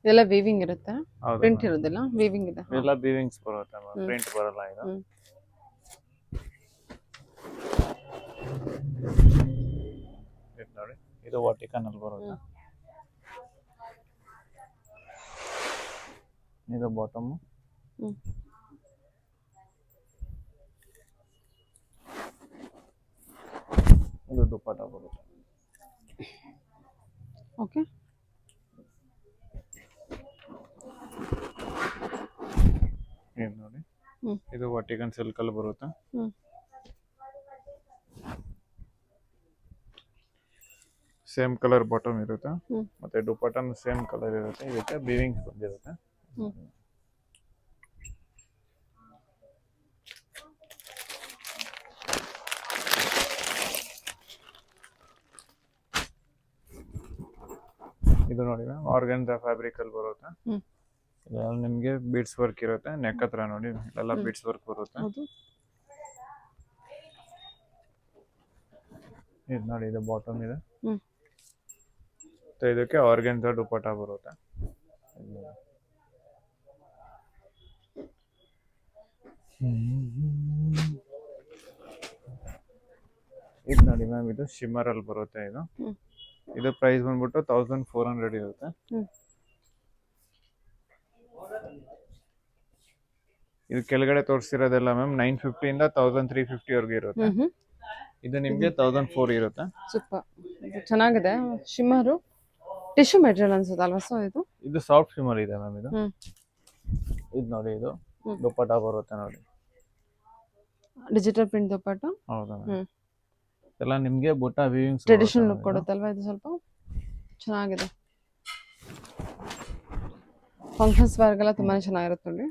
ಇದೆಲ್ಲ ವೀವಿಂಗ್ ಇರುತ್ತೆ, ಪ್ರಿಂಟ್ ಇರೋದಿಲ್ಲ, ವೀವಿಂಗ್ ಇದೆ. ಎಲ್ಲ ವೀವಿಂಗ್ಸ್ ಬರುತ್ತೆ ಮ್ಯಾಮ್, ಪ್ರಿಂಟ್ ಬರಲ್ಲ ಇದು. ಇದು ನೋಡಿ, ಇದು ವರ್ಟಿಕಲ್ ಅಲ್ಲಿ ಬರುತ್ತೆ. ಇದು ಬಾಟಮ್. ಇದು ದುಪ್ಪಟ್ಟ ಬರುತ್ತೆ. ಓಕೆ. ಇದು ನೋಡಿ, ಇದು ವರ್ಟಿಕಲ್ ಸಿಲ್ಕ್ ಅಲ್ಲಿ ಬರುತ್ತೆ. ಸೇಮ್ ಕಲರ್ ಬಾಟಮ್ ಇರುತ್ತೆ, ಮತ್ತೆ ದುಪ್ಪಟ್ಟನು ಸೇಮ್ ಕಲರ್ ಇರುತ್ತೆ. ಇದಕ್ಕೆ ವೀವಿಂಗ್ಸ್ ಬಂದಿರುತ್ತೆ. ಇದು ನೋಡಿ ಮ್ಯಾಮ್, ಆರ್ಗನ್ಜಾ ಫ್ಯಾಬ್ರಿಕ್ ಅಲ್ಲಿ ಬರುತ್ತೆ. ಇದೆಲ್ಲ ನಿಮಗೆ ಬೀಡ್ಸ್ ವರ್ಕ್ ಇರುತ್ತೆ, ನೆಕ್ ಹತ್ರ ನೋಡಿ ಎಲ್ಲ ಬೀಡ್ಸ್ ವರ್ಕ್ ಬರುತ್ತೆ. ಇದು ನೋಡಿ, ಇದು ಬಾಟಮ್ ಇದೆ. ಇದಕ್ಕೆ ಆರ್ಗನ್ಜಾ ದುಪ್ಪಟ್ಟ ಬರುತ್ತೆ. ಇದು ನೋಡಿ ಮ್ಯಾಮ್, ಇದು ಶಿಮ್ಮರ್ ಅಲ್ಲಿ ಬರುತ್ತೆ. ಇದು ಪ್ರೈಸ್ ಬಂದ್ಬಿಟ್ಟು 1400 ಇರುತ್ತೆ. ಇದು ಕೆಳಗಡೆ ತೋರಿಸಿರೋದೆಲ್ಲ ಮ್ಯಾಮ್ 950 ಇಂದ 1350 ವರೆಗೂ ಇರುತ್ತೆ. ಇದು ನಿಮಗೆ 1004 ಇರುತ್ತೆ. ಸೂಪರ್, ಇದು ಚೆನ್ನಾಗಿದೆ. ಶಿಮ್ಮರು ಟಿಶ್ಯೂ ಮೆಟೀರಿಯಲ್ ಅನ್ಸುತ್ತೆ ಅಲ್ವಾ? ಸೊ ಇದು ಸಾಫ್ಟ್ ಶಿಮರ್ ಇದೆ ಮ್ಯಾಮ್. ಇದು ಹ್ಮ್ ಇದು ನೋಡಿ, ಇದು ಹ್ಮ್. ದುಪ್ಪಟ್ಟ ಬರುತ್ತೆ ನೋಡಿ. ಡಿಜಿಟಲ್ ಪ್ರಿಂಟ್ ದುಪ್ಪಟ್ಟ. ಹೌದಾ ಮ್ಯಾಮ್? ಹ್ಮ್. ಎಲ್ಲ ನಿಮಗೆ ಬುಟ್ಟ ವೀವಿಂಗ್ಸ್ ಟ್ರೆಡಿಷನಲ್ ಲುಕ್ ಕೊಡುತ್ತಲ್ವಾ ಇದು? ಸ್ವಲ್ಪ ಚೆನ್ನಾಗಿದೆ. ಫಂಕ್ಷನ್ಸ್ ವರ್ಗೆಲ್ಲ ತುಂಬಾನೇ ಚೆನ್ನಾಗಿರುತ್ತೆ ನೋಡಿ.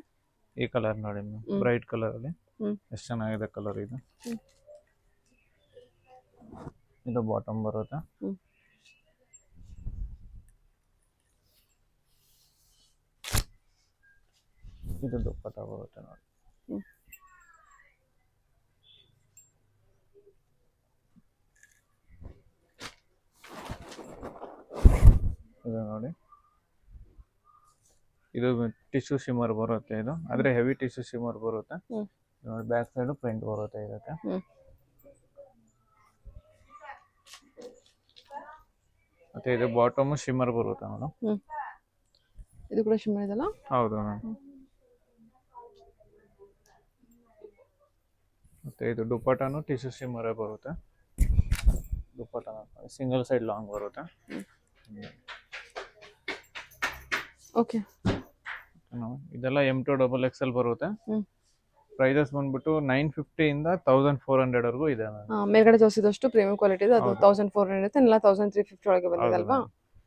ಈ ಕಲರ್ ನೋಡಿ ಮ್ಯಾಮ್, ಬ್ರೈಟ್ ಕಲರ್ ಅಲ್ಲಿ ಎಷ್ಟು ಚೆನ್ನಾಗಿದೆ ಕಲರ್ ಇದು. ಇದು ಬಾಟಮ್ ಬರುತ್ತೆ. ಇದು ದುಪ್ಪಟ್ಟ ಬರುತ್ತೆ ನೋಡಿ. ಇದು ನೋಡಿ, ಇದು ಟಿಶ್ಯೂ ಶಿಮರ್ ಬರುತ್ತೆ. ಇದು ಆದ್ರೆ ಹೆವಿ ಟಿಶ್ಯೂ ಶಿಮರ್ ಬರುತ್ತೆ ನೋಡಿ. ಬ್ಯಾಕ್ ಸೈಡ್ ಪ್ರಿಂಟ್ ಬರುತ್ತೆ ಇದಕ್ಕೆ. ಮತ್ತೆ ಇದು ಬಾಟಮ್ ಶಿಮರ್ ಬರುತ್ತೆ ಮೇಡಮ್. ಇದು ಕೂಡ ಶಿಮ್ಮರ್ ಇದಲ್ಲ? ಹೌದು ಮ್ಯಾಮ್. ಮತ್ತೆ ಇದು ದುಪ್ಪಟ್ಟನು ಟಿಶ್ಯೂ ಶಿಮರೇ ಬರುತ್ತೆ. ದುಪ್ಪಟ್ಟ ಸಿಂಗಲ್ ಸೈಡ್ ಲಾಂಗ್ ಬರುತ್ತೆ. ಓಕೆ. ಇದೆಲ್ಲ M2XXL ಬರುತ್ತೆ. ಪ್ರೈಸಸ್ ಬಂದ್ಬಿಟ್ಟು 950 ಇಂದ 1400 ವರೆಗೂ ಇದೆ ಮ್ಯಾಮ್. ಮೇಲ್ಗಡೆ ತೋರಿಸಿದಷ್ಟು ಪ್ರೀಮಿಯಂ ಕ್ವಾಲಿಟಿ ಇದೆ. ಅದು 1400 ಇರುತ್ತೆ, ಇಲ್ಲ 1350 ಒಳಗೆ ಬಂದಿದೆ ಅಲ್ವಾ?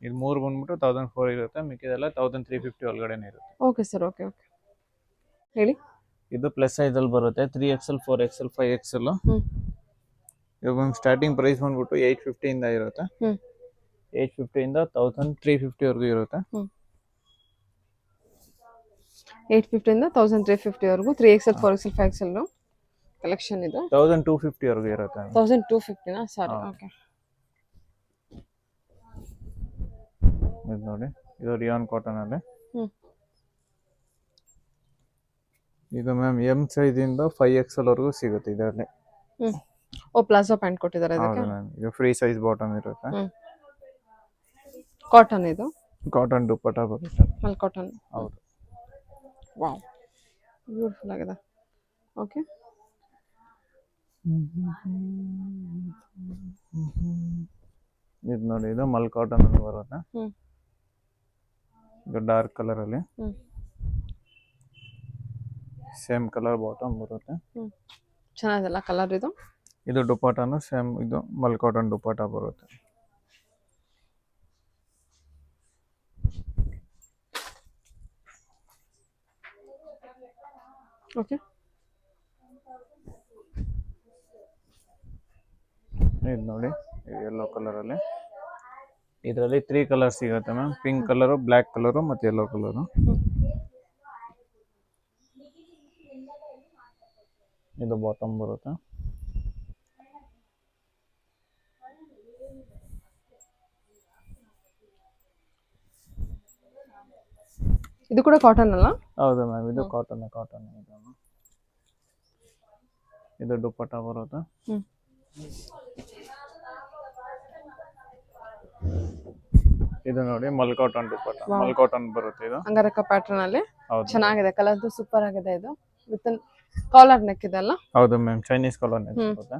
ಇದು ಮೂರು ಬಂದ್ಬಿಟ್ಟು 1004 ಇರುತ್ತೆ, ಮಿಕ್ಕಿದೆಲ್ಲ 1350 ಒಳಗಡೆನೆ ಇರುತ್ತೆ. ಓಕೆ ಸರ್, ಓಕೆ ಓಕೆ, ಹೇಳಿ. ಇದು ಪ್ಲಸ್ ಸೈಜ್ ಅಲ್ಲಿ ಬರುತ್ತೆ. 3XL 4XL 5XL. ಇದು ಮ್ಯಾಮ್ ಸ್ಟಾರ್ಟಿಂಗ್ ಪ್ರೈಸ್ ಬಂದ್ಬಿಟ್ಟು 850 ಇಂದ ಇರುತ್ತೆ. 850 ಇಂದ 1350 ವರೆಗೂ ಇರುತ್ತೆ. 850 ಇಂದ 1350 ವರೆಗೂ 3XL 4XL 5XL ಕಲೆಕ್ಷನ್ ಇದೆ. 1250 ವರೆಗೂ ಇರುತ್ತೆ. 1250 ಸಾರಿ, ಓಕೆ. ಇದು ನೋಡಿ, ಇದು ರಿಯಾನ್ ಕಾಟನ್ ಅಲ್ಲಿ. ಇದು ಮ್ಯಾಮ್ M ಸೈಜ್ ಇಂದ 5XL ವರೆಗೂ ಸಿಗುತ್ತೆ ಇದರಲ್ಲಿ. ಓ, ಪ್ಲಾಜೋ ಪ್ಯಾಂಟ್ ಕೊಟ್ಟಿದ್ದಾರೆ ಇದಕ್ಕೆ. ಹೌದು ಮ್ಯಾಮ್. ಇದು ಫ್ರೀ ಸೈಜ್ ಬಾಟಮ್ ಇರುತ್ತೆ. ಕಾಟನ್ ಇದು. ಕಾಟನ್ ದುಪ್ಪಟ್ಟ ಬರುತ್ತೆ. ಮಲ್ ಕಾಟನ್. ಹೌದು. ವಾವ್, ಬ್ಯೂಟಿಫುಲ್ ಆಗಿದೆ. ಓಕೆ. ಇದು ನೋಡಿ, ಇದು ಮಲ್ ಕಾಟನ್ ಅಲ್ಲಿ ಬರುತ್ತೆ. ಇದು ಡಾರ್ಕ್ ಕಲರ್ ಅಲ್ಲಿ. ಸೇಮ್ ಕಲರ್ ಬಾಟಮ್ ಬರುತ್ತೆ. ಚೆನ್ನಾಗಿದೆಲ್ಲ ಕಲರ್ ಇದು. ಇದು ದುಪ್ಪಟ್ಟನು ಸೇಮ್ ಇದು ಮಲ್ ಕಾಟನ್ ದುಪ್ಪಟ್ಟ ಬರುತ್ತೆ. ಓಕೆ. ಇದು ನೋಡಿ, ಯೆಲ್ಲೋ ಕಲರ್ ಅಲ್ಲಿ. ಇದರಲ್ಲಿ 3 ಕಲರ್ ಸಿಗುತ್ತೆ ma'am. Pink colour, black colour ಮತ್ತೆ ಯೆಲ್ಲೋ ಕಲರು. ಇದು ಬಾಟಮ್ ಬರುತ್ತೆ. ಇದು ಕೂಡ ಕಾಟನ್ ಅಲ್ಲ? ಹೌದು ಮ್ಯಾಮ್, ಇದು ಕಾಟನ್. ಇದು ದುಪ್ಪಟ್ಟ ಬರುತ್ತೆ. ಇದು ನೋಡಿ, ಮಲ್ ಕಾಟನ್ ದುಪ್ಪಟ್ಟ. ಮಲ್ ಕಾಟನ್ ಬರುತ್ತೆ ಇದು. ಅಂಗಾರಕ ಪ್ಯಾಟರ್ನ್ ಅಲ್ಲಿ. ಹೌದು. ಚೆನ್ನಾಗಿದೆ ಕಲರ್, ಸೂಪರ್ ಆಗಿದೆ. ಇದು ವಿತ್ ಕಾಲರ್ ನೆಕ್ ಇದೆ ಅಲ್ಲ? ಹೌದು ಮ್ಯಾಮ್, ಚೈನೀಸ್ ಕಾಲರ್ ನೆಕ್ ಬರುತ್ತೆ.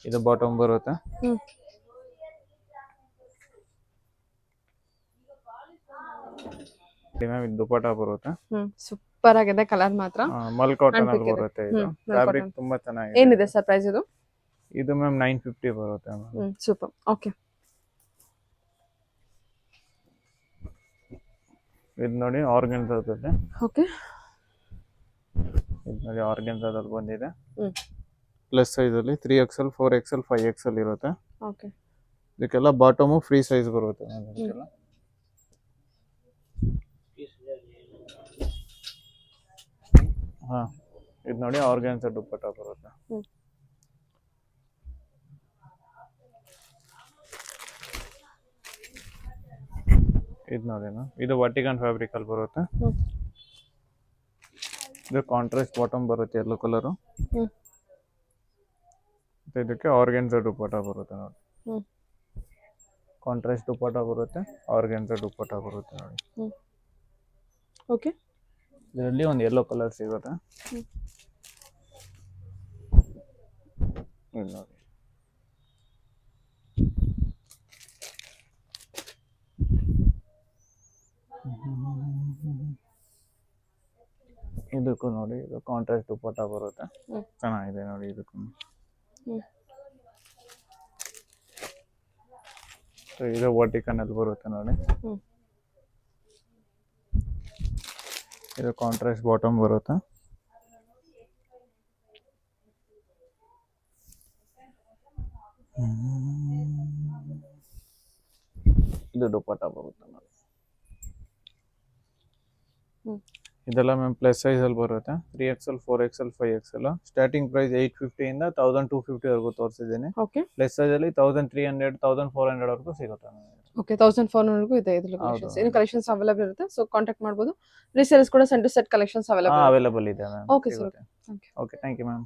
ಇದು ಬಾಟಮ್ ಬರುತ್ತೆ. ಮ್ಯಾಮ್, ಇದು ದುಪ್ಪಟ್ಟ ಬರುತ್ತೆ. ಸೂಪರ್ ಆಗಿದೆ ಕಲರ್ ಮಾತ್ರ. ಮಲ್ ಕಾಟನ್ ಅಲ್ಲಿ ಬರುತ್ತೆ. ಇದು ಫ್ಯಾಬ್ರಿಕ್ ತುಂಬಾ ಚೆನ್ನಾಗಿದೆ. ಏನಿದೆ ಸರ್ ಪ್ರೈಸ್ ಇದು? ಇದು ಮ್ಯಾಮ್ 950 ಬರುತ್ತೆ ಮ್ಯಾಮ್. Super, okay. ಇದು ನೋಡಿ, ಆರ್ಗನ್ಜಾದಲ್ಲಿ. ಓಕೆ. ಇದು ನೋಡಿ, ಆರ್ಗನ್ಜಾದಲ್ಲಿ ಬಂದಿದೆ. ಪ್ಲಸ್ ಸೈಜ್ ಅಲ್ಲಿ 3XL 4XL 5XL ಇರುತ್ತೆ. ಓಕೆ. ಇದಕ್ಕೆಲ್ಲ ಬಾಟಮು ಫ್ರೀ ಸೈಜ್ ಬರುತ್ತೆ. ಹಾ, ಇದು ನೋಡಿ, ಆರ್ಗನ್ಜಾ ದುಪ್ಪಟ್ಟ ಬರುತ್ತೆ. ಇದು ನೋಡಿ, ಇದು ವರ್ಟಿಕನ್ ಫ್ಯಾಬ್ರಿಕ್ ಅಲ್ಲಿ ಬರುತ್ತೆ. ಇದು ಕಾಂಟ್ರಾಸ್ಟ್ ಬಾಟಮ್ ಬರುತ್ತೆ, ಯೆಲ್ಲೋ ಕಲರು. ಇದಕ್ಕೆ ಆರ್ಗನ್ಜಾ ದುಪ್ಪಟ್ಟ ಬರುತ್ತೆ ನೋಡಿ. ಕಾಂಟ್ರಾಸ್ಟ್ ದುಪ್ಪಟ್ಟ ಬರುತ್ತೆ, ಆರ್ಗನ್ಜಾ ದುಪ್ಪಟ್ಟ ಬರುತ್ತೆ ನೋಡಿ. ಓಕೆ. ಇದರಲ್ಲಿ ಒಂದು ಯೆಲ್ಲೋ ಕಲರ್ ಸಿಗುತ್ತೆ. ಇದು ನೋಡಿ, ಇದಕ್ಕೂ ನೋಡಿ ಇದು ಕಾಂಟ್ರಾಸ್ಟ್ ದುಪ್ಪಟ್ಟ ಬರುತ್ತೆ, ಹ್ಮ್. ಚೆನ್ನಾಗಿದೆ ನೋಡಿ ಇದಕ್ಕೂ. ಹ್ಮ್. ಸೊ ಇದು ವರ್ಟಿಕನಲ್ಲಿ ಬರುತ್ತೆ ನೋಡಿ. ಹ್ಮ್. ಇದು ಕಾಂಟ್ರಾಸ್ಟ್ ಬಾಟಮ್ ಬರುತ್ತೆ. ಇದು ದುಪ್ಪಟ್ಟ ಬರುತ್ತೆ ನೋಡಿ. ಹ್ಮ್. ಇದೆಲ್ಲ ಮ್ಯಾಮ್ ಪ್ಲಸ್ ಸೈಜಲ್ಲಿ ಬರುತ್ತೆ, 3XL 4XL 5XL. Starting price 850 ಇಂದ 1250 ವರೆಗೂ ತೋರಿಸಿದ್ದೀನಿ. ಓಕೆ ಪ್ಲಸ್ ಸೈಜಲ್ಲಿ 1300 1400 ವರೆಗೂ ಸಿಗುತ್ತೆ ಮ್ಯಾಮ್. ಓಕೆ 1400 ಇದೆ ಇದ್ರಲ್ಲಿ ಹೌದು. ಕಲೆಕ್ಷನ್ಸ್. ಇನ್ನು ಕಲೆಕ್ಷನ್ಸ್ ಅವೈಲೇಬಲ್ ಇರುತ್ತೆ, ಸೊ ಕಾಂಟ್ಯಾಕ್ಟ್ ಮಾಡ್ಬೋದು. ರೀಸೇಲರ್ಸ್ ಕೂಡ centre set collections available. Available ಇದೆ ma'am. Okay, sir. Thank you. Okay thank you ma'am.